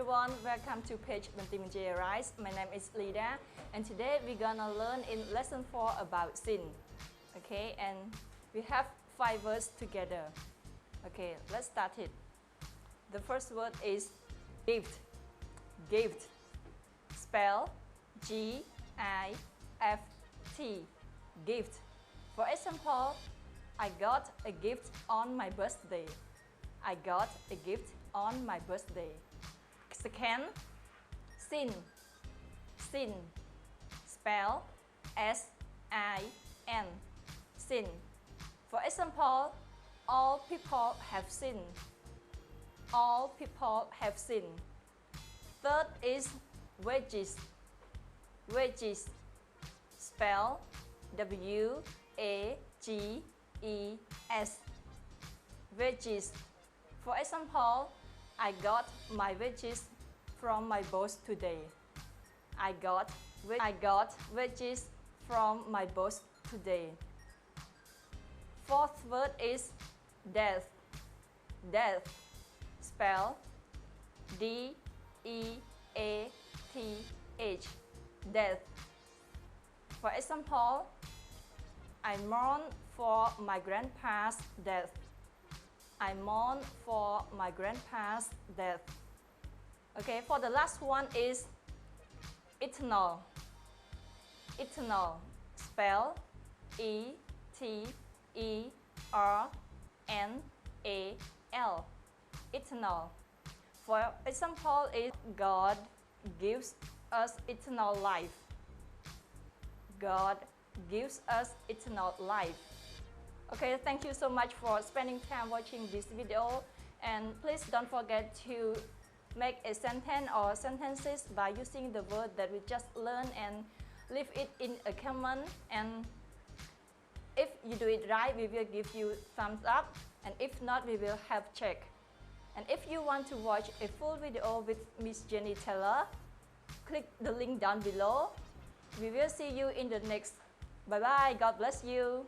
everyone, welcome to page Multimedia Rise. My name is Lida and today we're gonna learn in lesson 4 about sin. Okay, and we have 5 words together. Okay, let's start it. The first word is gift. Gift. Spell G-I-F-T. Gift. For example, I got a gift on my birthday. I got a gift on my birthday. Second, sin. Sin. Spell S-I-N. Sin. For example, all people have sinned. All people have sinned. Third is wages. Wages. Spell W-A-G-E-S. Wages. For example, I got my wages from my boss today. I got wages from my boss today. Fourth word is death. Death. Spell D-E-A-T-H. Death. For example, I mourn for my grandpa's death. I mourn for my grandpa's death. Okay, for the last one is eternal. Eternal. Spell E-T-E-R-N-A-L. Eternal. For example, is God gives us eternal life. God gives us eternal life. Okay, thank you so much for spending time watching this video, and please don't forget to make a sentence or sentences by using the word that we just learned and leave it in a comment, and if you do it right we will give you thumbs up, and if not we will have check. And if you want to watch a full video with Miss Jenny Taylor, click the link down below. We will see you in the next. Bye bye, God bless you.